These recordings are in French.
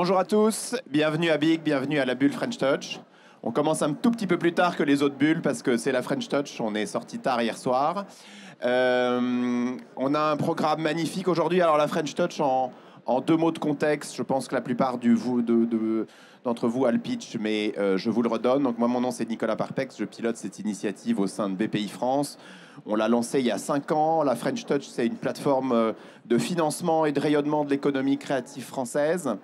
Bonjour à tous, bienvenue à Big, bienvenue à la bulle French Touch. On commence un tout petit peu plus tard que les autres bulles parce que c'est la French Touch, on est sorti tard hier soir. On a un programme magnifique aujourd'hui. Alors la French Touch en deux mots de contexte, je pense que la plupart d'entre vous a le pitch, mais je vous le redonne. Donc moi mon nom c'est Nicolas Parpex, je pilote cette initiative au sein de BPI France. On l'a lancée il y a 5 ans. La French Touch c'est une plateforme de financement et de rayonnement de l'économie créative française.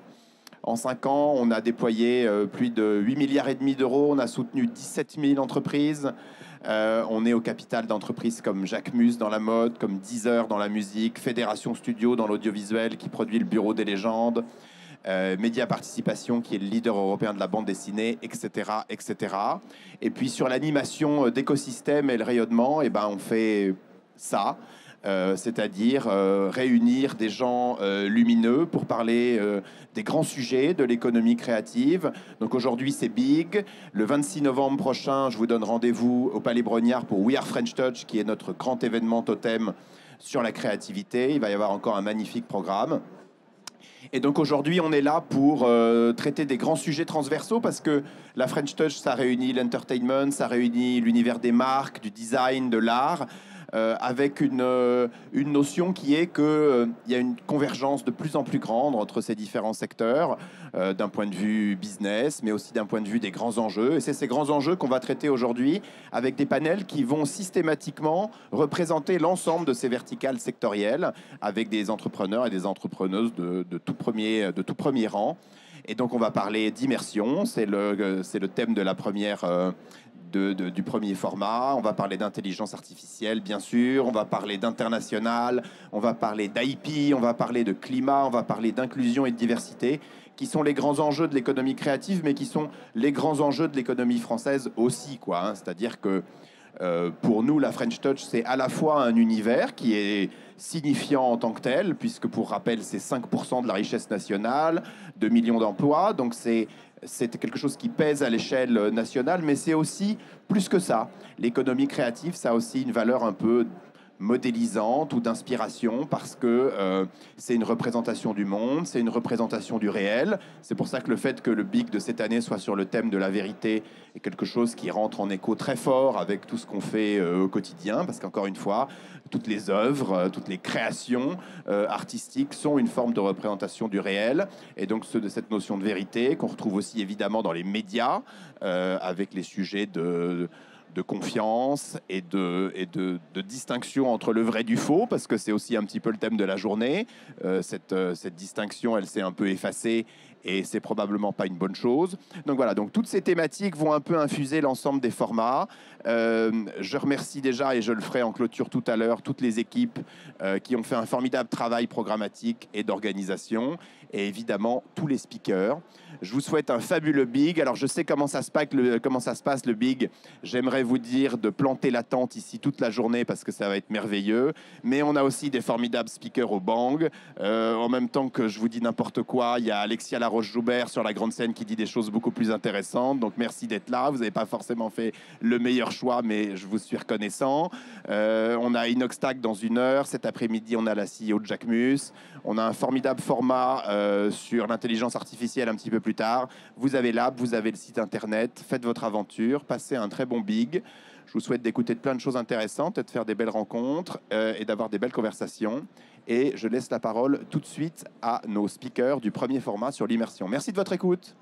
En 5 ans, on a déployé plus de 8 milliards et demi d'euros. On a soutenu 17 000 entreprises. On est au capital d'entreprises comme Jacquemus dans la mode, comme Deezer dans la musique, Fédération Studio dans l'audiovisuel qui produit le Bureau des légendes, Média Participation qui est le leader européen de la bande dessinée, etc., etc. Et puis sur l'animation d'écosystème et le rayonnement, eh ben, on fait ça. C'est-à-dire réunir des gens lumineux pour parler des grands sujets de l'économie créative. Donc aujourd'hui, c'est Big. Le 26 novembre prochain, je vous donne rendez-vous au Palais Brognard pour We Are French Touch, qui est notre grand événement totem sur la créativité. Il va y avoir encore un magnifique programme. Et donc aujourd'hui, on est là pour traiter des grands sujets transversaux parce que la French Touch, ça réunit l'entertainment, ça réunit l'univers des marques, du design, de l'art, avec une notion qui est qu'il y a une convergence de plus en plus grande entre ces différents secteurs, d'un point de vue business, mais aussi d'un point de vue des grands enjeux. Et c'est ces grands enjeux qu'on va traiter aujourd'hui avec des panels qui vont systématiquement représenter l'ensemble de ces verticales sectorielles, avec des entrepreneurs et des entrepreneuses de tout premier rang. Et donc on va parler d'immersion, c'est le thème de la première... du premier format. On va parler d'intelligence artificielle, bien sûr. On va parler d'international. On va parler d'IP. On va parler de climat. On va parler d'inclusion et de diversité, qui sont les grands enjeux de l'économie créative, mais qui sont les grands enjeux de l'économie française aussi, quoi, hein. C'est-à-dire que pour nous, la French Touch, c'est à la fois un univers qui est signifiant en tant que tel, puisque pour rappel, c'est 5% de la richesse nationale, 2 millions d'emplois, donc c'est quelque chose qui pèse à l'échelle nationale, mais c'est aussi plus que ça. L'économie créative, ça a aussi une valeur un peu modélisante ou d'inspiration parce que c'est une représentation du monde, c'est une représentation du réel. C'est pour ça que le fait que le Big de cette année soit sur le thème de la vérité est quelque chose qui rentre en écho très fort avec tout ce qu'on fait au quotidien, parce qu'encore une fois, toutes les œuvres, toutes les créations artistiques sont une forme de représentation du réel. Et donc cette notion de vérité qu'on retrouve aussi évidemment dans les médias, avec les sujets de confiance et de distinction entre le vrai du faux, parce que c'est aussi un petit peu le thème de la journée. Cette distinction, elle s'est un peu effacée et c'est probablement pas une bonne chose. Donc voilà, donc toutes ces thématiques vont un peu infuser l'ensemble des formats. Je remercie déjà, et je le ferai en clôture tout à l'heure, toutes les équipes qui ont fait un formidable travail programmatique et d'organisation, et évidemment tous les speakers. Je vous souhaite un fabuleux Big. Alors je sais comment ça se passe le Big. J'aimerais vous dire de planter la tente ici toute la journée parce que ça va être merveilleux. Mais on a aussi des formidables speakers au Bang. En même temps que je vous dis n'importe quoi, il y a Alexia Laroche-Joubert sur la grande scène qui dit des choses beaucoup plus intéressantes. Donc merci d'être là. Vous n'avez pas forcément fait le meilleur choix, mais je vous suis reconnaissant. On a Inoxtag dans 1 heure. Cet après-midi, on a la CEO de Jacquemus. On a un formidable format sur l'intelligence artificielle un petit peu plus tard. Vous avez l'app, vous avez le site internet. Faites votre aventure. Passez un très bon Big. Je vous souhaite d'écouter de plein de choses intéressantes et de faire des belles rencontres et d'avoir des belles conversations. Et je laisse la parole tout de suite à nos speakers du premier format sur l'immersion. Merci de votre écoute.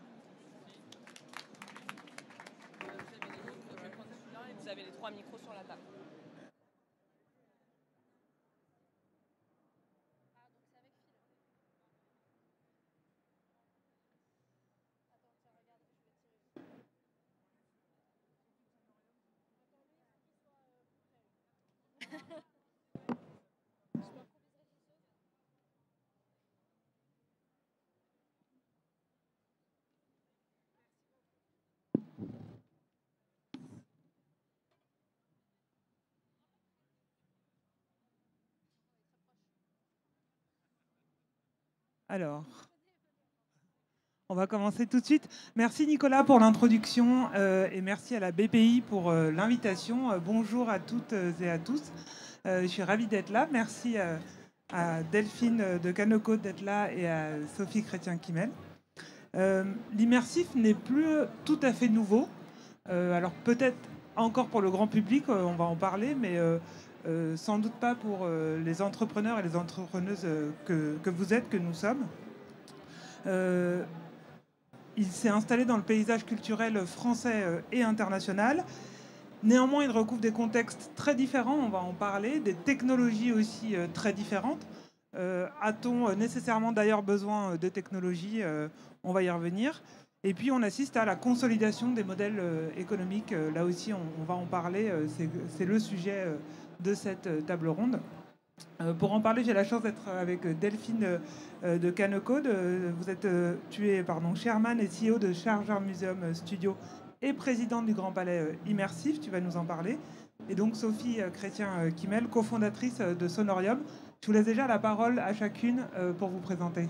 Vous avez les 3 micros sur la table. Alors, on va commencer tout de suite. Merci Nicolas pour l'introduction et merci à la BPI pour l'invitation. Bonjour à toutes et à tous. Je suis ravie d'être là. Merci à Delphine de Canoco d'être là et à Sophie Chrétien-Quimel. L'immersif n'est plus tout à fait nouveau. Alors peut-être encore pour le grand public, on va en parler, mais sans doute pas pour les entrepreneurs et les entrepreneuses que vous êtes, que nous sommes. Il s'est installé dans le paysage culturel français et international. Néanmoins, il recouvre des contextes très différents, on va en parler, des technologies aussi très différentes. A-t-on nécessairement d'ailleurs besoin de technologies? On va y revenir. Et puis on assiste à la consolidation des modèles économiques. Là aussi, on va en parler. C'est le sujet de cette table ronde. Pour en parler, j'ai la chance d'être avec Delphine de Canecode. Tu es chairman et CEO de Charger Museum Studio et présidente du Grand Palais Immersif. Tu vas nous en parler. Et donc Sophie Chrétien-Kimel, cofondatrice de Sonorium. Je vous laisse déjà la parole à chacune pour vous présenter.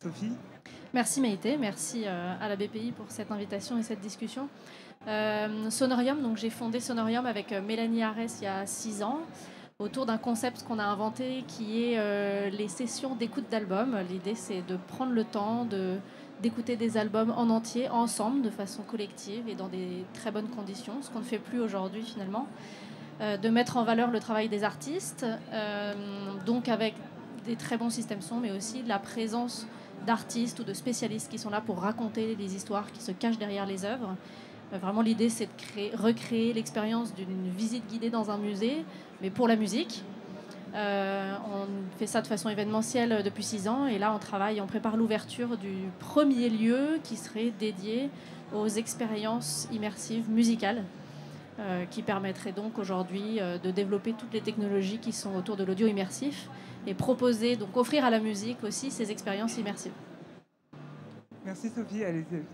Sophie. Merci Maïté, merci à la BPI pour cette invitation et cette discussion. Sonorium, donc j'ai fondé Sonorium avec Mélanie Arès il y a 6 ans autour d'un concept qu'on a inventé qui est les sessions d'écoute d'albums. L'idée c'est de prendre le temps d'écouter des albums en entier, ensemble, de façon collective et dans des très bonnes conditions, ce qu'on ne fait plus aujourd'hui finalement. De mettre en valeur le travail des artistes, donc avec des très bons systèmes son, mais aussi de la présence d'artistes ou de spécialistes qui sont là pour raconter les histoires qui se cachent derrière les œuvres. Vraiment, l'idée, c'est de recréer l'expérience d'une visite guidée dans un musée, mais pour la musique. On fait ça de façon événementielle depuis 6 ans, et là, on prépare l'ouverture du premier lieu qui serait dédié aux expériences immersives musicales, qui permettrait donc aujourd'hui de développer toutes les technologies qui sont autour de l'audio immersif et proposer, donc offrir à la musique aussi ces expériences immersives. Merci Sophie, allez-y.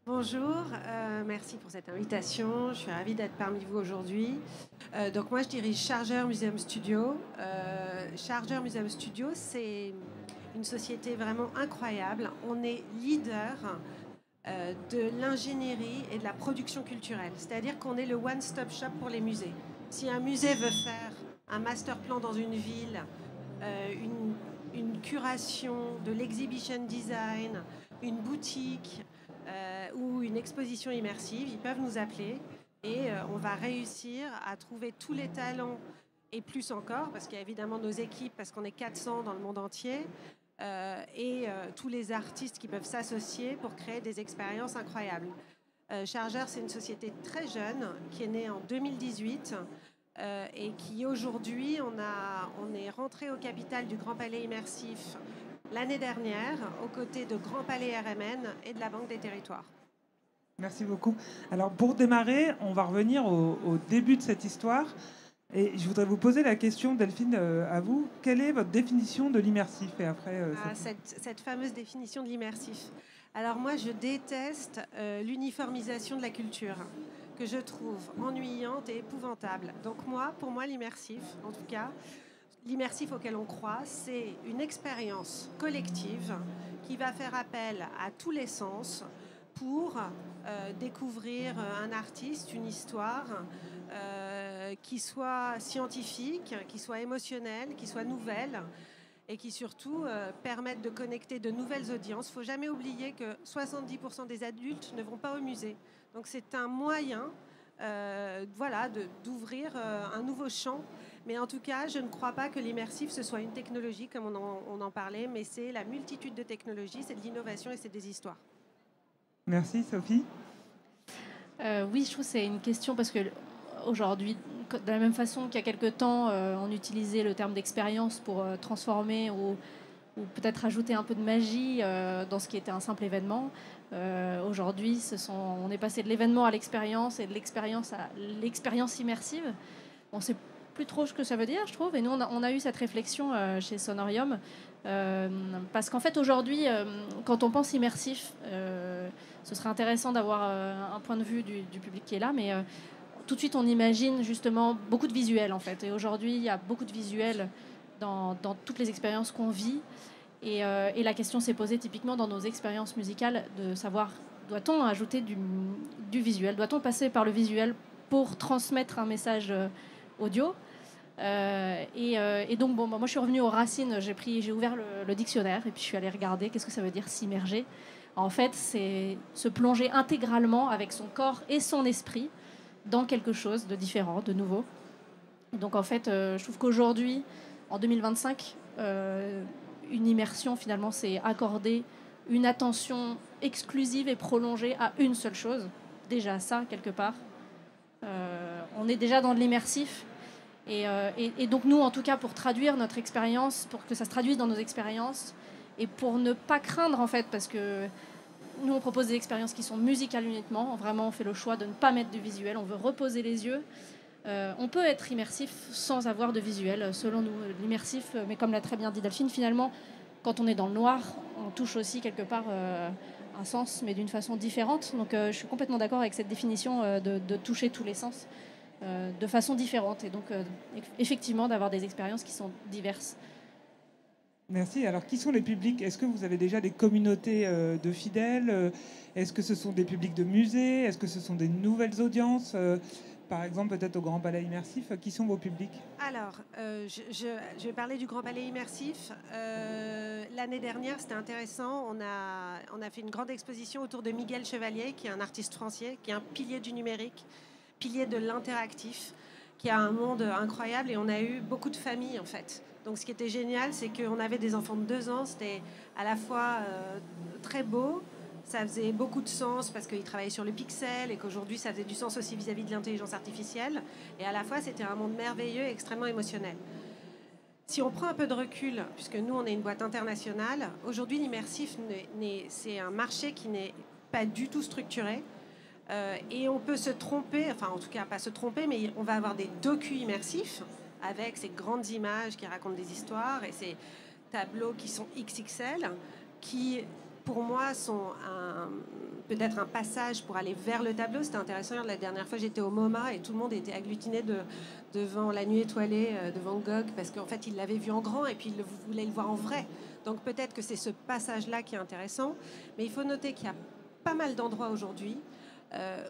Bonjour, merci pour cette invitation. Je suis ravie d'être parmi vous aujourd'hui. Donc moi, je dirige Charger Museum Studio. Charger Museum Studio, c'est une société vraiment incroyable. On est leader de l'ingénierie et de la production culturelle. C'est-à-dire qu'on est le one-stop shop pour les musées. Si un musée veut faire un master plan dans une ville, une curation, de l'exhibition design, une boutique ou une exposition immersive, ils peuvent nous appeler et on va réussir à trouver tous les talents et plus encore, parce qu'il y a évidemment nos équipes, parce qu'on est 400 dans le monde entier, et tous les artistes qui peuvent s'associer pour créer des expériences incroyables. Charger, c'est une société très jeune qui est née en 2018 et qui aujourd'hui, on est rentré au capital du Grand Palais Immersif l'année dernière, aux côtés de Grand Palais RMN et de la Banque des Territoires. Merci beaucoup. Alors pour démarrer, on va revenir au début de cette histoire. Et je voudrais vous poser la question, Delphine, à vous. Quelle est votre définition de l'immersif? Et après, cette fameuse définition de l'immersif. Alors moi, je déteste l'uniformisation de la culture, que je trouve ennuyante et épouvantable. Donc pour moi, l'immersif, en tout cas, l'immersif auquel on croit, c'est une expérience collective qui va faire appel à tous les sens pour découvrir un artiste, une histoire qui soit scientifique, qui soit émotionnelle, qui soit nouvelle et qui surtout permette de connecter de nouvelles audiences. Il ne faut jamais oublier que 70% des adultes ne vont pas au musée. Donc c'est un moyen d'ouvrir un nouveau champ. Mais en tout cas, je ne crois pas que l'immersif, ce soit une technologie, comme on en parlait, mais c'est la multitude de technologies, c'est de l'innovation et c'est des histoires. Merci, Sophie. Oui, je trouve que c'est une question parce que aujourd'hui, de la même façon qu'il y a quelques temps, on utilisait le terme d'expérience pour transformer ou peut-être ajouter un peu de magie dans ce qui était un simple événement. Aujourd'hui, on est passé de l'événement à l'expérience et de l'expérience à l'expérience immersive. On sait plus trop ce que ça veut dire, je trouve. Et nous, on a eu cette réflexion chez Sonorium. Parce qu'en fait, aujourd'hui, quand on pense immersif, ce serait intéressant d'avoir un point de vue du public qui est là, mais tout de suite, on imagine justement beaucoup de visuels, en fait. Et aujourd'hui, il y a beaucoup de visuels dans toutes les expériences qu'on vit. Et la question s'est posée typiquement dans nos expériences musicales de savoir, doit-on ajouter du visuel? Doit-on passer par le visuel pour transmettre un message audio? Et donc, moi, je suis revenue aux racines. J'ai ouvert le dictionnaire et puis je suis allée regarder qu'est-ce que ça veut dire s'immerger. En fait, c'est se plonger intégralement avec son corps et son esprit dans quelque chose de différent, de nouveau. Donc en fait, je trouve qu'aujourd'hui, en 2025, une immersion, finalement, c'est accorder une attention exclusive et prolongée à une seule chose. Déjà ça, quelque part. On est déjà dans de l'immersif. Et donc nous, en tout cas, pour traduire notre expérience, pour que ça se traduise dans nos expériences, et pour ne pas craindre, en fait, parce que nous, on propose des expériences qui sont musicales uniquement. Vraiment, on fait le choix de ne pas mettre de visuel. On veut reposer les yeux. On peut être immersif sans avoir de visuel, selon nous. L'immersif, mais comme l'a très bien dit Delphine, finalement, quand on est dans le noir, on touche aussi quelque part un sens, mais d'une façon différente. Donc je suis complètement d'accord avec cette définition de toucher tous les sens de façon différente. Et donc, effectivement, d'avoir des expériences qui sont diverses. Merci. Alors, qui sont les publics? Est-ce que vous avez déjà des communautés de fidèles? Est-ce que ce sont des publics de musées? Est-ce que ce sont des nouvelles audiences? Par exemple, peut-être au Grand Palais Immersif. Qui sont vos publics? Alors, je vais parler du Grand Palais Immersif. L'année dernière, c'était intéressant. On a fait une grande exposition autour de Miguel Chevalier, qui est un artiste français, qui est un pilier du numérique, pilier de l'interactif, qui a un monde incroyable. Et on a eu beaucoup de familles, en fait. Donc, ce qui était génial, c'est qu'on avait des enfants de 2 ans. C'était à la fois très beau. Ça faisait beaucoup de sens parce qu'ils travaillaient sur le pixel et qu'aujourd'hui, ça faisait du sens aussi vis-à-vis de l'intelligence artificielle. Et à la fois, c'était un monde merveilleux et extrêmement émotionnel. Si on prend un peu de recul, puisque nous, on est une boîte internationale, aujourd'hui, l'immersif, c'est un marché qui n'est pas du tout structuré. Et on peut se tromper, enfin, en tout cas, pas se tromper, mais on va avoir des docus immersifs avec ces grandes images qui racontent des histoires et ces tableaux qui sont XXL, qui, pour moi, sont peut-être un passage pour aller vers le tableau. C'était intéressant. La dernière fois, j'étais au MoMA et tout le monde était agglutiné devant La Nuit étoilée de Van Gogh parce qu'en fait, il l'avait vu en grand et puis il voulait le voir en vrai. Donc peut-être que c'est ce passage-là qui est intéressant. Mais il faut noter qu'il y a pas mal d'endroits aujourd'hui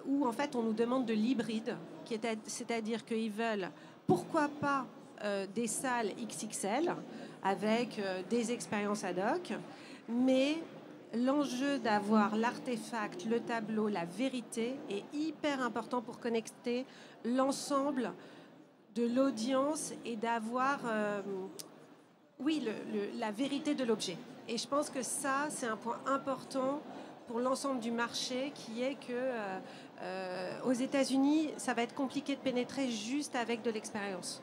où en fait, on nous demande de l'hybride, c'est-à-dire qu'ils veulent, pourquoi pas, des salles XXL avec des expériences ad hoc, mais l'enjeu d'avoir l'artefact, le tableau, la vérité est hyper important pour connecter l'ensemble de l'audience et d'avoir la vérité de l'objet. Et je pense que ça, c'est un point important pour l'ensemble du marché, qui est que aux États-Unis, ça va être compliqué de pénétrer juste avec de l'expérience,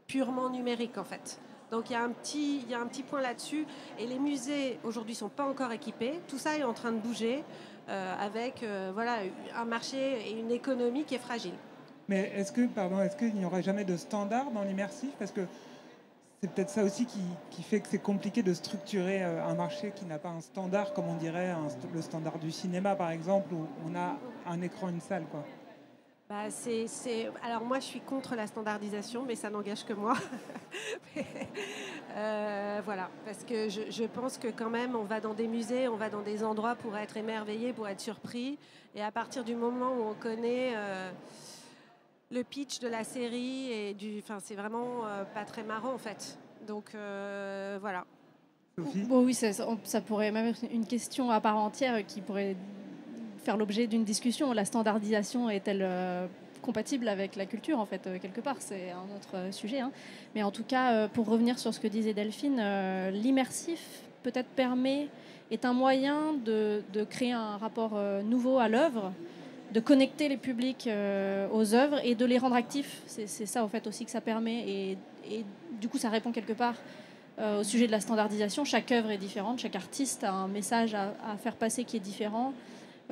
purement numérique en fait. Donc il y a un petit point là-dessus. Et les musées aujourd'hui sont pas encore équipés. Tout ça est en train de bouger avec un marché et une économie qui est fragile. Mais est-ce qu'il n'y aurait jamais de standard dans l'immersif? Parce que c'est peut-être ça aussi qui fait que c'est compliqué de structurer un marché qui n'a pas un standard, comme on dirait le standard du cinéma par exemple, où on a un écran, une salle, quoi. Alors moi, je suis contre la standardisation, mais ça n'engage que moi. Voilà, parce que je pense que quand même, on va dans des musées, on va dans des endroits pour être émerveillé, pour être surpris. Et à partir du moment où on connaît le pitch de la série, c'est vraiment pas très marrant en fait. Donc voilà. Sophie? Bon, oui, ça pourrait même être une question à part entière qui pourrait faire l'objet d'une discussion. La standardisation est-elle compatible avec la culture, en fait, quelque part? C'est un autre sujet. Hein. Mais en tout cas, pour revenir sur ce que disait Delphine, l'immersif peut-être est un moyen de créer un rapport nouveau à l'œuvre, de connecter les publics aux œuvres et de les rendre actifs. C'est ça, en fait, aussi que ça permet. Et du coup, ça répond quelque part au sujet de la standardisation. Chaque œuvre est différente, chaque artiste a un message à faire passer qui est différent.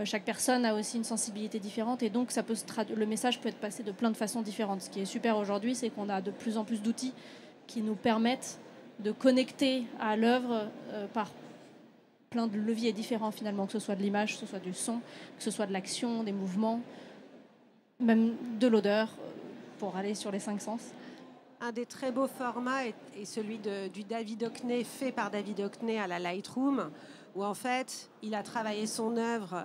Chaque personne a aussi une sensibilité différente et donc le message peut être passé de plein de façons différentes. Ce qui est super aujourd'hui, c'est qu'on a de plus en plus d'outils qui nous permettent de connecter à l'œuvre par plein de leviers différents finalement, que ce soit de l'image, que ce soit du son, que ce soit de l'action, des mouvements, même de l'odeur, pour aller sur les 5 sens. Un des très beaux formats est celui du David Hockney, fait par David Hockney à la Lightroom, où en fait, il a travaillé son œuvre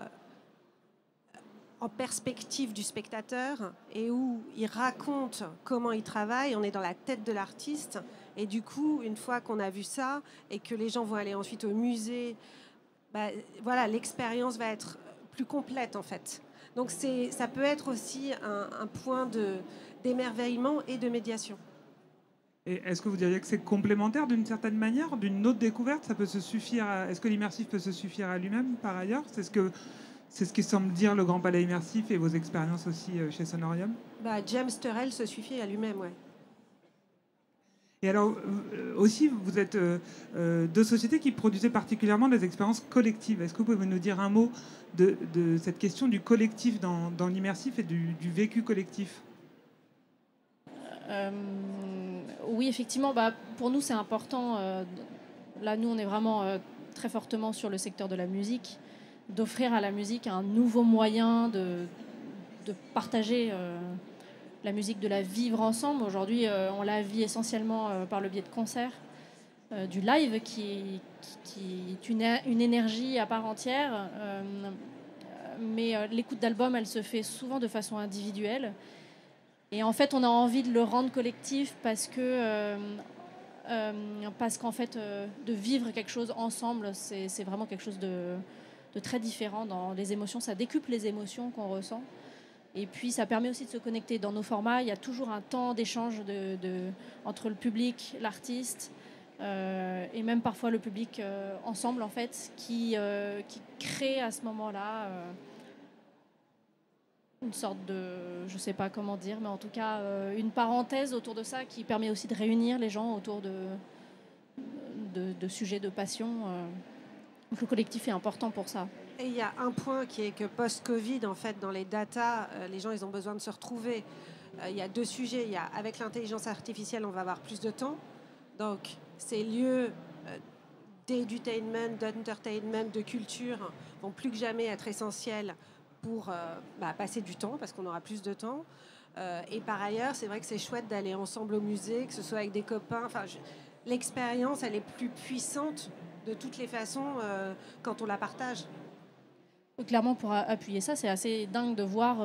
en perspective du spectateur et où il raconte comment il travaille. On est dans la tête de l'artiste et du coup, une fois qu'on a vu ça et que les gens vont aller ensuite au musée voilà, l'expérience va être plus complète en fait. Donc ça peut être aussi un point d'émerveillement et de médiation. Et est-ce que vous diriez que c'est complémentaire d'une certaine manière, d'une autre découverte? Ça peut se suffire. Est-ce que l'immersif peut se suffire à lui-même par ailleurs? C'est ce qui semble dire le Grand Palais Immersif et vos expériences aussi chez Sonorium. James Turrell se suffit à lui-même, ouais. Et alors, aussi, vous êtes deux sociétés qui produisaient particulièrement des expériences collectives. Est-ce que vous pouvez nous dire un mot de cette question du collectif dans l'immersif et du vécu collectif? Oui, effectivement, pour nous, c'est important. Là, nous, on est vraiment très fortement sur le secteur de la musique, d'offrir à la musique un nouveau moyen de partager la musique, de la vivre ensemble. Aujourd'hui, on la vit essentiellement par le biais de concerts, du live qui est une énergie à part entière. Mais l'écoute d'albums, elle se fait souvent de façon individuelle. Et en fait, on a envie de le rendre collectif parce qu'en fait, de vivre quelque chose ensemble, c'est vraiment quelque chose de très différent dans les émotions. Ça décuple les émotions qu'on ressent. Et puis, ça permet aussi de se connecter. Dans nos formats, il y a toujours un temps d'échange entre le public, l'artiste, et même parfois le public ensemble, en fait, qui crée à ce moment-là une sorte de, je ne sais pas comment dire, mais en tout cas une parenthèse autour de ça qui permet aussi de réunir les gens autour de sujets de passion. Donc le collectif est important pour ça. Et il y a un point qui est que post-Covid, en fait, dans les datas, les gens ils ont besoin de se retrouver. Il y a deux sujets. Avec l'intelligence artificielle, on va avoir plus de temps. Donc ces lieux d'edutainment, d'entertainment, de culture vont plus que jamais être essentiels pour passer du temps, parce qu'on aura plus de temps. Et par ailleurs, c'est vrai que c'est chouette d'aller ensemble au musée, que ce soit avec des copains. L'expérience, elle est plus puissante de toutes les façons quand on la partage. Clairement, pour appuyer ça, c'est assez dingue de voir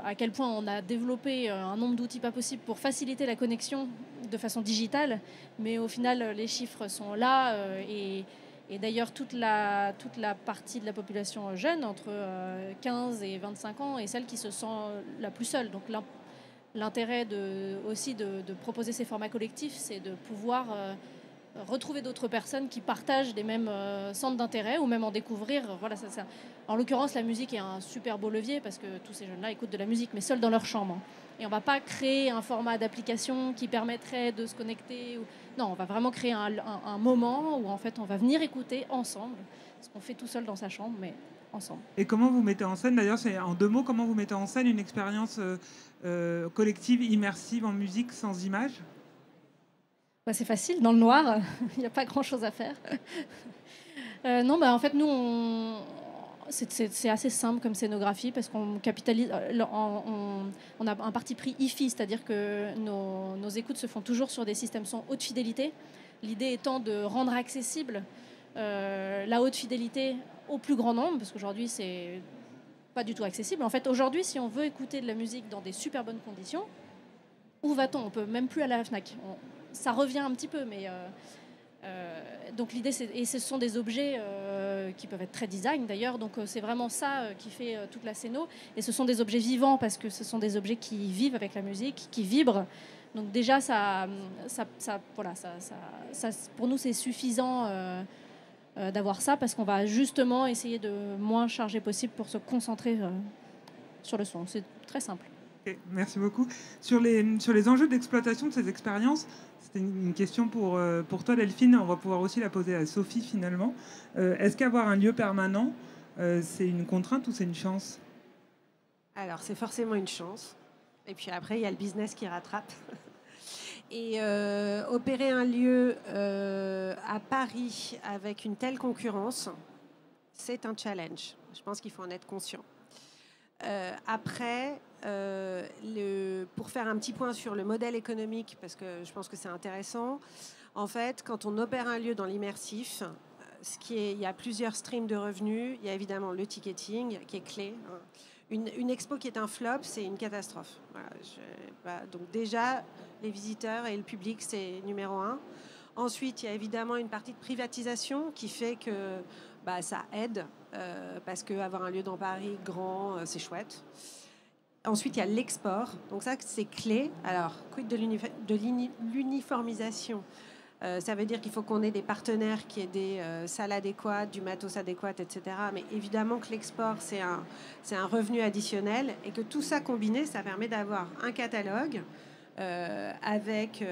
à quel point on a développé un nombre d'outils pas possible pour faciliter la connexion de façon digitale. Mais au final, les chiffres sont là et d'ailleurs, toute la partie de la population jeune, entre 15 et 25 ans, est celle qui se sent la plus seule. Donc l'intérêt aussi de proposer ces formats collectifs, c'est de pouvoir retrouver d'autres personnes qui partagent des mêmes centres d'intérêt ou même en découvrir. Voilà, ça. En l'occurrence, la musique est un super beau levier parce que tous ces jeunes-là écoutent de la musique, mais seuls dans leur chambre. Et on ne va pas créer un format d'application qui permettrait de se connecter. Non, on va vraiment créer un moment où en fait on va venir écouter ensemble, ce qu'on fait tout seul dans sa chambre, mais ensemble. Et comment vous mettez en scène, d'ailleurs, c'est en deux mots, comment vous mettez en scène une expérience collective, immersive en musique sans images? C'est facile, dans le noir, il n'y a pas grand-chose à faire. Non, en fait, nous, c'est assez simple comme scénographie parce qu'on capitalise, on a un parti pris hi-fi, c'est-à-dire que nos écoutes se font toujours sur des systèmes son haute fidélité. L'idée étant de rendre accessible la haute fidélité au plus grand nombre, parce qu'aujourd'hui, c'est pas du tout accessible. En fait, aujourd'hui, si on veut écouter de la musique dans des super bonnes conditions, où va-t-on? On peut même plus aller à la FNAC. Ça revient un petit peu, mais donc l'idée, et ce sont des objets qui peuvent être très design d'ailleurs, donc c'est vraiment ça qui fait toute la scéno. Et ce sont des objets vivants parce que ce sont des objets qui vivent avec la musique, qui vibrent. Donc déjà, pour nous, c'est suffisant d'avoir ça parce qu'on va justement essayer de moins charger possible pour se concentrer sur le son. C'est très simple. Okay, merci beaucoup. Sur les enjeux d'exploitation de ces expériences, c'était une question pour toi, Delphine. On va pouvoir aussi la poser à Sophie, finalement. Est-ce qu'avoir un lieu permanent, c'est une contrainte ou c'est une chance? Alors, c'est forcément une chance. Et puis après, il y a le business qui rattrape. Et opérer un lieu à Paris avec une telle concurrence, c'est un challenge. Je pense qu'il faut en être conscient. Après, pour faire un petit point sur le modèle économique, parce que je pense que c'est intéressant, en fait, quand on opère un lieu dans l'immersif, il y a plusieurs streams de revenus. Il y a évidemment le ticketing qui est clé. Une expo qui est un flop, c'est une catastrophe. Voilà, donc déjà, les visiteurs et le public, c'est numéro 1. Ensuite, il y a évidemment une partie de privatisation qui fait que ça aide, parce qu'avoir un lieu dans Paris grand, c'est chouette. Ensuite, il y a l'export. Donc ça, c'est clé. Alors, quid de l'uniformisation? Ça veut dire qu'il faut qu'on ait des partenaires qui aient des salles adéquates, du matos adéquat, etc. Mais évidemment que l'export, c'est un revenu additionnel et que tout ça combiné, ça permet d'avoir un catalogue avec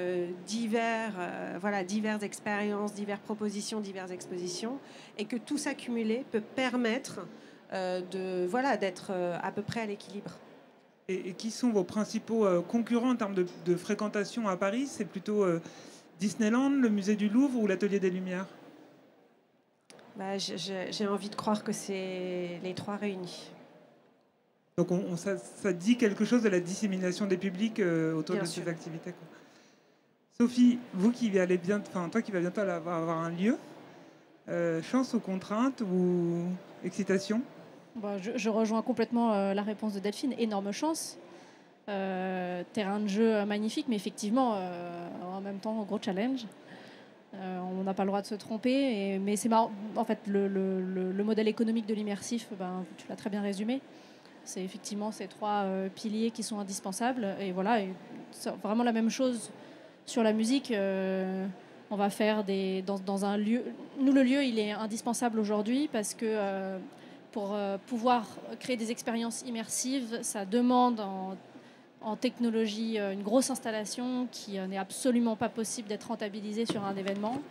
diverses expériences, diverses propositions, diverses expositions, et que tout ça cumulé peut permettre d'être à peu près à l'équilibre. Et qui sont vos principaux concurrents en termes de fréquentation à Paris? C'est plutôt Disneyland, le musée du Louvre ou l'Atelier des Lumières? J'ai envie de croire que c'est les trois réunis. Donc ça dit quelque chose de la dissémination des publics autour de ces activités, quoi. Sophie, toi qui vas bientôt avoir un lieu, chance ou contrainte ou excitation? Je rejoins complètement la réponse de Delphine. Énorme chance. Terrain de jeu magnifique, mais effectivement, en même temps, gros challenge. On n'a pas le droit de se tromper. Mais c'est marrant. En fait, le modèle économique de l'immersif, tu l'as très bien résumé. C'est effectivement ces trois piliers qui sont indispensables. Et voilà, c'est vraiment la même chose sur la musique. On va faire dans un lieu. Nous, le lieu, il est indispensable aujourd'hui parce que pour pouvoir créer des expériences immersives, ça demande en technologie une grosse installation qui n'est absolument pas possible d'être rentabilisée sur un événement.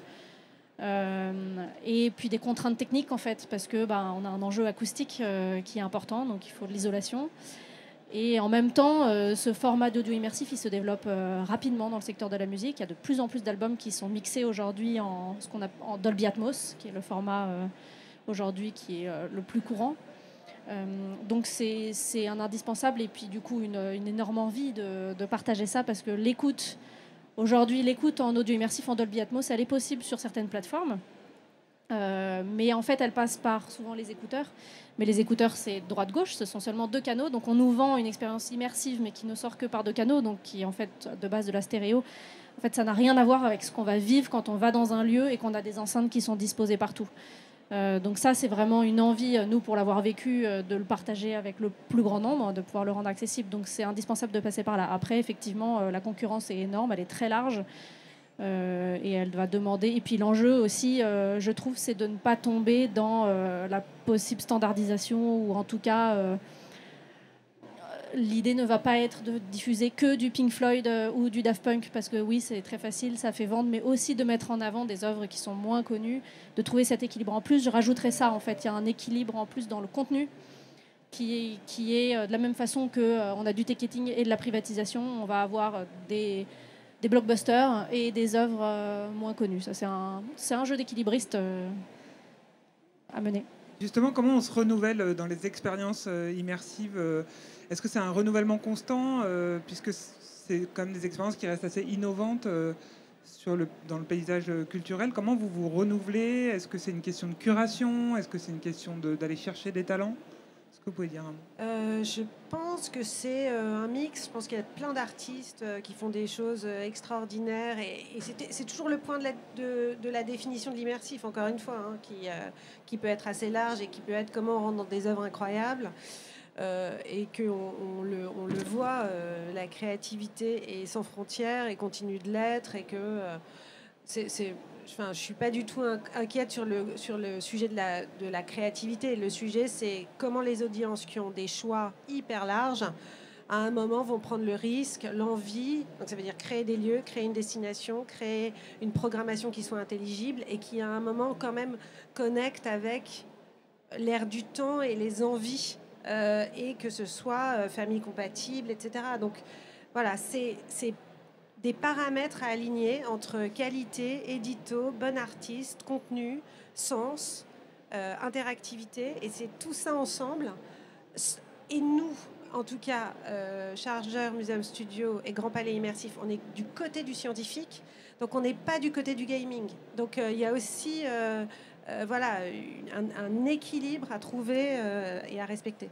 Et puis des contraintes techniques en fait, parce que on a un enjeu acoustique qui est important, donc il faut de l'isolation. Et en même temps, ce format d'audio immersif, il se développe rapidement dans le secteur de la musique. Il y a de plus en plus d'albums qui sont mixés aujourd'hui en Dolby Atmos, qui est le format aujourd'hui qui est le plus courant. Donc c'est un indispensable, et puis du coup une énorme envie de partager ça, parce que l'écoute en audio immersif en Dolby Atmos, elle est possible sur certaines plateformes, mais en fait elle passe par souvent les écouteurs, mais les écouteurs c'est droite-gauche, ce sont seulement 2 canaux, donc on nous vend une expérience immersive mais qui ne sort que par 2 canaux, donc qui est en fait de base de la stéréo. En fait ça n'a rien à voir avec ce qu'on va vivre quand on va dans un lieu et qu'on a des enceintes qui sont disposées partout. Donc ça, c'est vraiment une envie, nous, pour l'avoir vécu, de le partager avec le plus grand nombre, de pouvoir le rendre accessible. Donc c'est indispensable de passer par là. Après, effectivement, la concurrence est énorme, elle est très large, et elle va demander... Et puis l'enjeu aussi, je trouve, c'est de ne pas tomber dans la possible standardisation, ou en tout cas... L'idée ne va pas être de diffuser que du Pink Floyd ou du Daft Punk, parce que oui, c'est très facile, ça fait vendre, mais aussi de mettre en avant des œuvres qui sont moins connues, de trouver cet équilibre. En plus, je rajouterais ça, en fait, il y a un équilibre en plus dans le contenu qui est de la même façon qu'on a du ticketing et de la privatisation, on va avoir des blockbusters et des œuvres moins connues. Ça, c'est un jeu d'équilibriste à mener. Justement, comment on se renouvelle dans les expériences immersives? Est-ce que c'est un renouvellement constant, puisque c'est quand même des expériences qui restent assez innovantes dans le paysage culturel? Comment vous vous renouvelez? Est-ce que c'est une question de curation? Est-ce que c'est une question d'aller chercher des talents? Est-ce que vous pouvez dire un mot? Je pense que c'est un mix. Je pense qu'il y a plein d'artistes qui font des choses extraordinaires. Et c'est toujours le point de la définition de l'immersif, encore une fois, qui peut être assez large et qui peut être comment on rentre dans des œuvres incroyables. Et qu'on le voit, la créativité est sans frontières et continue de l'être, et que je ne suis pas du tout inquiète sur le sujet de la créativité. Le sujet, c'est comment les audiences qui ont des choix hyper larges, à un moment, vont prendre le risque, l'envie, donc ça veut dire créer des lieux, créer une destination, créer une programmation qui soit intelligible et qui, à un moment, quand même, connecte avec l'air du temps et les envies, et que ce soit famille compatible, etc. Donc voilà, c'est des paramètres à aligner entre qualité, édito, bon artiste, contenu, sens, interactivité, et c'est tout ça ensemble. Et nous, en tout cas, Chargeur, Museum Studio et Grand Palais Immersif, on est du côté du scientifique, donc on n'est pas du côté du gaming. Donc il y a aussi un équilibre à trouver et à respecter.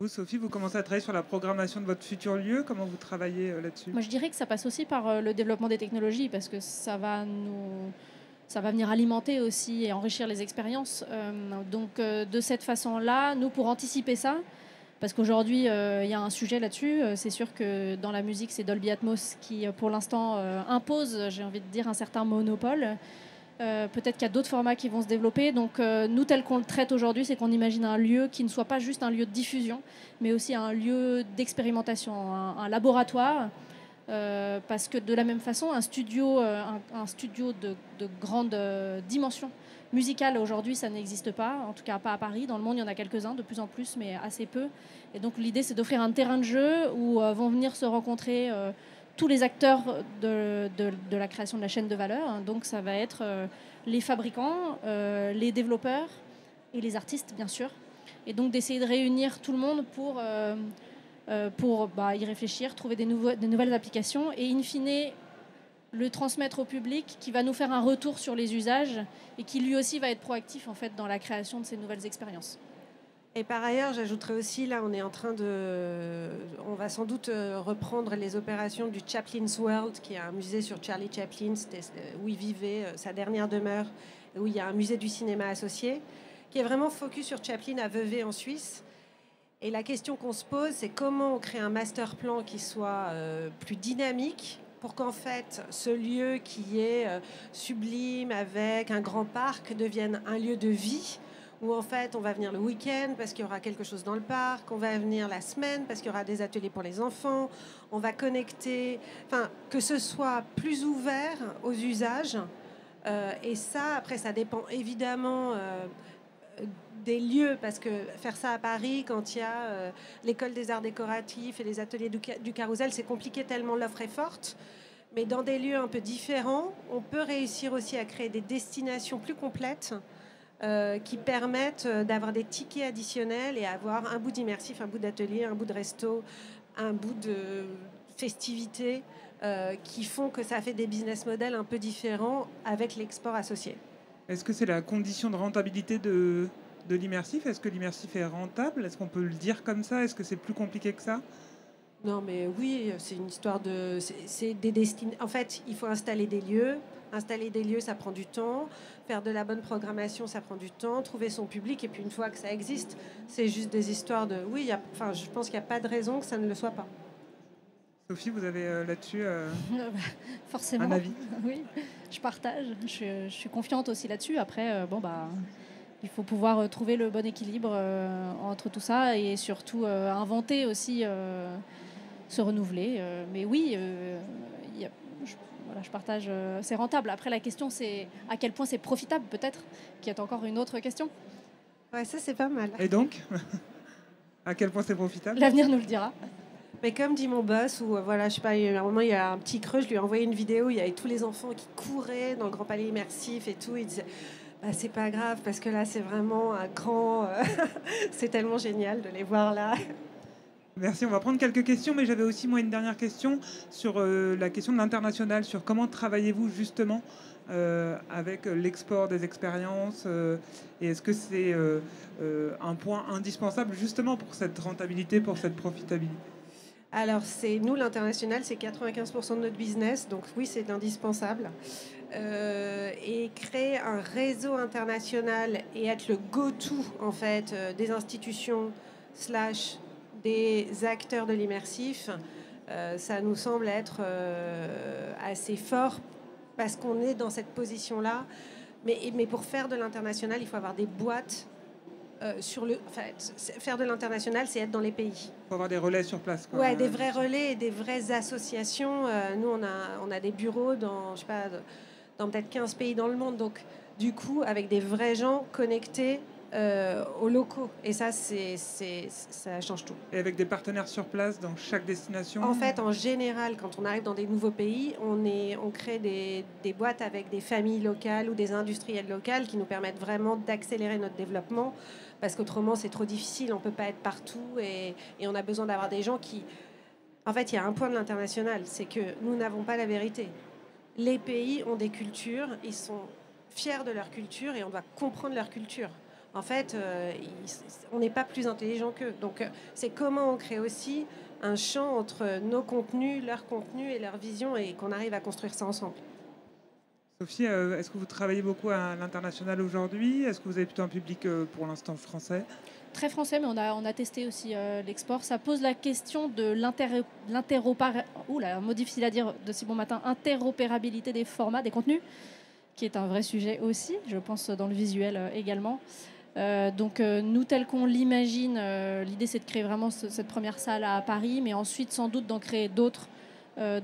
Vous, Sophie, vous commencez à travailler sur la programmation de votre futur lieu. Comment vous travaillez là-dessus? Moi, je dirais que ça passe aussi par le développement des technologies parce que ça va venir alimenter aussi et enrichir les expériences. Donc, de cette façon-là, nous, pour anticiper ça, parce qu'aujourd'hui, il y a un sujet là-dessus, c'est sûr que dans la musique, c'est Dolby Atmos qui, pour l'instant, impose, j'ai envie de dire, un certain monopole. Peut-être qu'il y a d'autres formats qui vont se développer. Donc, nous, tel qu'on le traite aujourd'hui, c'est qu'on imagine un lieu qui ne soit pas juste un lieu de diffusion, mais aussi un lieu d'expérimentation, un laboratoire. Parce que de la même façon, un studio de grande dimension musicale, aujourd'hui, ça n'existe pas. En tout cas, pas à Paris. Dans le monde, il y en a quelques-uns, de plus en plus, mais assez peu. Et donc, l'idée, c'est d'offrir un terrain de jeu où vont venir se rencontrer tous les acteurs de la création de la chaîne de valeur. Donc ça va être les fabricants, les développeurs et les artistes, bien sûr. Et donc d'essayer de réunir tout le monde pour y réfléchir, trouver des nouvelles applications et in fine le transmettre au public qui va nous faire un retour sur les usages et qui lui aussi va être proactif en fait, dans la création de ces nouvelles expériences. Et par ailleurs, j'ajouterais aussi, là, on va sans doute reprendre les opérations du Chaplin's World, qui est un musée sur Charlie Chaplin, c'était où il vivait, sa dernière demeure, où il y a un musée du cinéma associé, qui est vraiment focus sur Chaplin à Vevey en Suisse. Et la question qu'on se pose, c'est comment on crée un master plan qui soit plus dynamique pour qu'en fait, ce lieu qui est sublime avec un grand parc devienne un lieu de vie où en fait on va venir le week-end parce qu'il y aura quelque chose dans le parc, on va venir la semaine parce qu'il y aura des ateliers pour les enfants, on va connecter, enfin que ce soit plus ouvert aux usages. Et ça, après, ça dépend évidemment des lieux, parce que faire ça à Paris, quand il y a l'école des arts décoratifs et les ateliers du Carrousel, c'est compliqué tellement l'offre est forte. Mais dans des lieux un peu différents, on peut réussir aussi à créer des destinations plus complètes qui permettent d'avoir des tickets additionnels et avoir un bout d'immersif, un bout d'atelier, un bout de resto, un bout de festivité qui font que ça fait des business models un peu différents avec l'export associé. Est-ce que c'est la condition de rentabilité de l'immersif? Est-ce que l'immersif est rentable? Est-ce qu'on peut le dire comme ça? Est-ce que c'est plus compliqué que ça? Non, mais oui, c'est une histoire de... C'est des destinations. En fait, il faut installer des lieux. Installer des lieux, ça prend du temps. Faire de la bonne programmation, ça prend du temps. Trouver son public, et puis une fois que ça existe, c'est juste des histoires de... Oui, je pense qu'il n'y a pas de raison que ça ne le soit pas. Sophie, vous avez là-dessus forcément un avis? Oui, je partage. Je suis confiante aussi là-dessus. Après, il faut pouvoir trouver le bon équilibre entre tout ça et surtout inventer aussi, se renouveler. Mais oui, je partage, c'est rentable. Après, la question, c'est à quel point c'est profitable, peut-être, qui est encore une autre question. Ouais, ça, c'est pas mal. Et donc, à quel point c'est profitable? L'avenir nous le dira. Mais comme dit mon boss, ou voilà, je sais pas, il y a un moment, il y a un petit creux, je lui ai envoyé une vidéo, il y avait tous les enfants qui couraient dans le Grand Palais immersif et tout. Il disait, c'est pas grave, parce que là, c'est vraiment un grand... c'est tellement génial de les voir là. Merci, on va prendre quelques questions, mais j'avais aussi moi une dernière question sur la question de l'international, sur comment travaillez-vous justement avec l'export des expériences et est-ce que c'est un point indispensable justement pour cette rentabilité, pour cette profitabilité? Alors, nous, l'international, c'est 95% de notre business, donc oui, c'est indispensable. Et créer un réseau international et être le go-to, en fait, des institutions / des acteurs de l'immersif, ça nous semble être assez fort parce qu'on est dans cette position-là. Mais pour faire de l'international, il faut avoir des boîtes faire de l'international, c'est être dans les pays. Il faut avoir des relais sur place. Ouais, des vrais relais et des vraies associations. Nous, on a des bureaux dans, je sais pas, dans peut-être 15 pays dans le monde. Donc, du coup, avec des vrais gens connectés aux locaux. Et ça, ça change tout. Et avec des partenaires sur place dans chaque destination? En fait, en général, quand on arrive dans des nouveaux pays, on crée des boîtes avec des familles locales ou des industriels locales qui nous permettent vraiment d'accélérer notre développement. Parce qu'autrement, c'est trop difficile. On ne peut pas être partout. Et on a besoin d'avoir des gens qui... En fait, il y a un point de l'international. C'est que nous n'avons pas la vérité. Les pays ont des cultures. Ils sont fiers de leur culture et on doit comprendre leur culture. En fait, on n'est pas plus intelligent qu'eux. Donc, c'est comment on crée aussi un champ entre nos contenus, leurs contenus et leur vision, et qu'on arrive à construire ça ensemble. Sophie, est-ce que vous travaillez beaucoup à l'international aujourd'hui? Est-ce que vous avez plutôt un public pour l'instant français? Très français, mais on a testé aussi l'export. Ça pose la question de difficile à dire de si bon matin, interopérabilité des formats, des contenus, qui est un vrai sujet aussi, je pense, dans le visuel également. Donc nous, tel qu'on l'imagine, l'idée c'est de créer vraiment cette première salle à Paris, mais ensuite sans doute d'en créer d'autres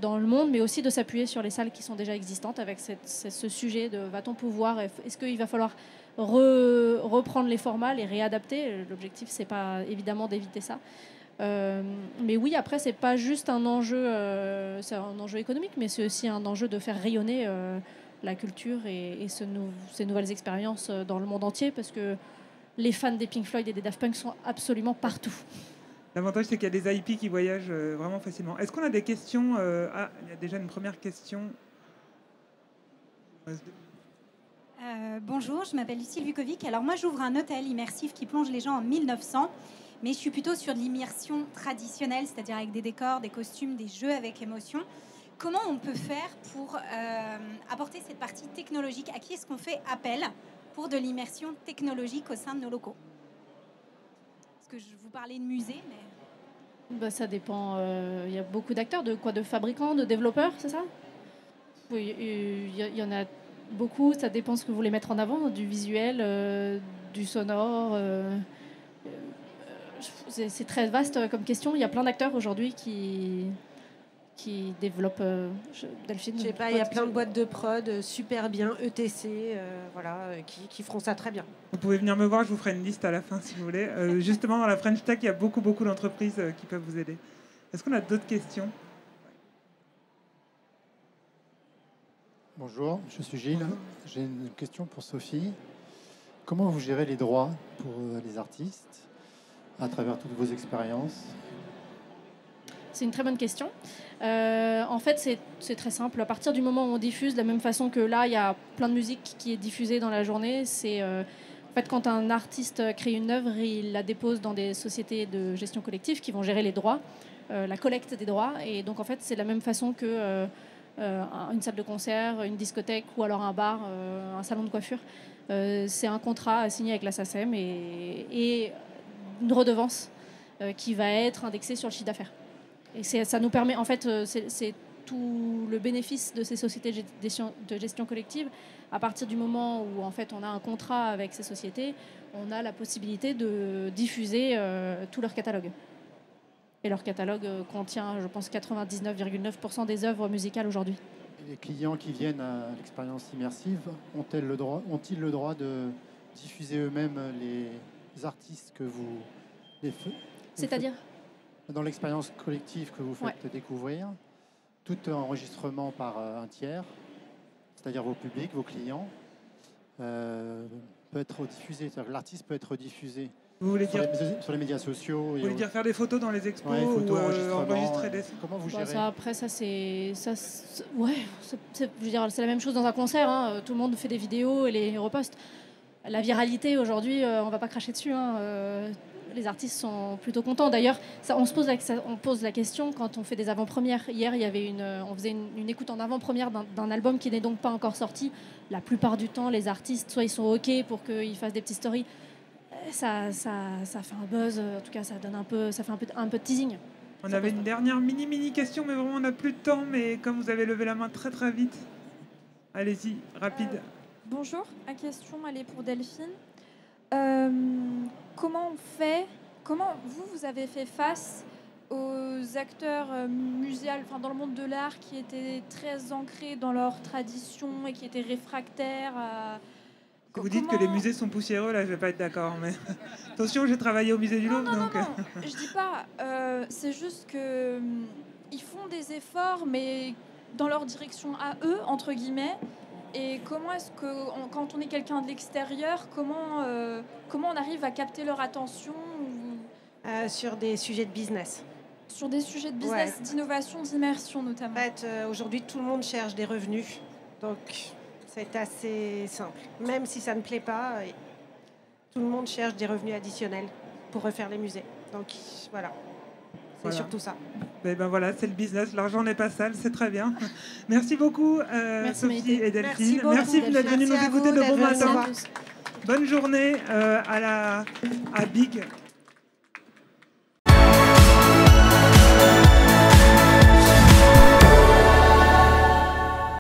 dans le monde, mais aussi de s'appuyer sur les salles qui sont déjà existantes avec ce sujet de va-t-on pouvoir, est-ce qu'il va falloir reprendre les formats, les réadapter. L'objectif c'est pas évidemment d'éviter ça. Mais oui, après c'est pas juste un enjeu, c'est un enjeu économique, mais c'est aussi un enjeu de faire rayonner la culture et ces nouvelles expériences dans le monde entier, parce que les fans des Pink Floyd et des Daft Punk sont absolument partout. L'avantage, c'est qu'il y a des IP qui voyagent vraiment facilement. Est-ce qu'on a des questions? Ah, il y a déjà une première question. Bonjour, je m'appelle Lucille Vukovic. Alors moi, j'ouvre un hôtel immersif qui plonge les gens en 1900, mais je suis plutôt sur de l'immersion traditionnelle, c'est-à-dire avec des décors, des costumes, des jeux avec émotion. Comment on peut faire pour apporter cette partie technologique? À qui est-ce qu'on fait appel pour de l'immersion technologique au sein de nos locaux? Parce que je vous parlais de musée, mais... Ça dépend. Il y a beaucoup d'acteurs, de fabricants, de développeurs, c'est ça? Oui, il y en a beaucoup. Ça dépend ce que vous voulez mettre en avant, du visuel, du sonore. C'est très vaste comme question. Il y a plein d'acteurs aujourd'hui qui développent. Delphine, je sais pas, il y a plein de boîtes de prod super bien, ETC, qui feront ça très bien. Vous pouvez venir me voir, je vous ferai une liste à la fin si vous voulez. Justement, dans la French Tech, il y a beaucoup d'entreprises qui peuvent vous aider. Est-ce qu'on a d'autres questions? Bonjour, je suis Gilles. J'ai une question pour Sophie. Comment vous gérez les droits pour les artistes à travers toutes vos expériences? C'est une très bonne question. En fait, c'est très simple. À partir du moment où on diffuse, de la même façon que là, il y a plein de musique qui est diffusée dans la journée, c'est... En fait, quand un artiste crée une œuvre, il la dépose dans des sociétés de gestion collective qui vont gérer les droits, la collecte des droits. Et donc, en fait, c'est de la même façon que une salle de concert, une discothèque ou alors un bar, un salon de coiffure. C'est un contrat signé avec la SACEM et une redevance qui va être indexée sur le chiffre d'affaires. Et ça nous permet, en fait, c'est tout le bénéfice de ces sociétés de gestion collective. À partir du moment où en fait on a un contrat avec ces sociétés, on a la possibilité de diffuser tout leur catalogue. Et leur catalogue contient, je pense, 99,9% des œuvres musicales aujourd'hui. Les clients qui viennent à l'expérience immersive ont-ils le droit de diffuser eux-mêmes les artistes que vous C'est-à-dire dans l'expérience collective que vous faites découvrir, tout enregistrement par un tiers, c'est-à-dire vos publics, vos clients, peut être diffusé. C'est-à-dire que l'artiste peut être diffusé sur les médias sociaux. Vous voulez dire faire des photos dans les expos ou enregistrer des... Comment vous gérez Après, c'est la même chose dans un concert. Hein. Tout le monde fait des vidéos et les reposte. La viralité, aujourd'hui, on ne va pas cracher dessus. Les artistes sont plutôt contents. D'ailleurs, on pose la question quand on fait des avant-premières. Hier, on faisait une écoute en avant-première d'un album qui n'est donc pas encore sorti. La plupart du temps, les artistes, soit ils sont OK pour qu'ils fassent des petites stories. Ça fait un buzz. En tout cas, ça fait un peu de teasing. On avait une dernière mini question, mais vraiment, on n'a plus de temps. Mais comme vous avez levé la main très, très vite, allez-y, rapide. Bonjour, ma question, elle est pour Delphine. Comment vous avez fait face aux acteurs muséals, dans le monde de l'art, qui étaient très ancrés dans leur tradition et qui étaient réfractaires à... Vous dites que les musées sont poussiéreux, là, je vais pas être d'accord. Mais attention, j'ai travaillé au musée du Louvre. Non, je dis pas. C'est juste que ils font des efforts, mais dans leur direction à eux, entre guillemets. Et comment est-ce que, quand on est quelqu'un de l'extérieur, comment on arrive à capter leur attention sur des sujets de business. Sur des sujets de business, d'innovation, d'immersion notamment. En fait, aujourd'hui, tout le monde cherche des revenus. Donc, c'est assez simple. Même si ça ne plaît pas, tout le monde cherche des revenus additionnels pour refaire les musées. Donc voilà, c'est surtout ça. Et ben voilà, c'est le business, l'argent n'est pas sale, c'est très bien. Merci beaucoup Sophie et Delphine. Merci d'être venus nous écouter de bon matin. Bonne journée à Big.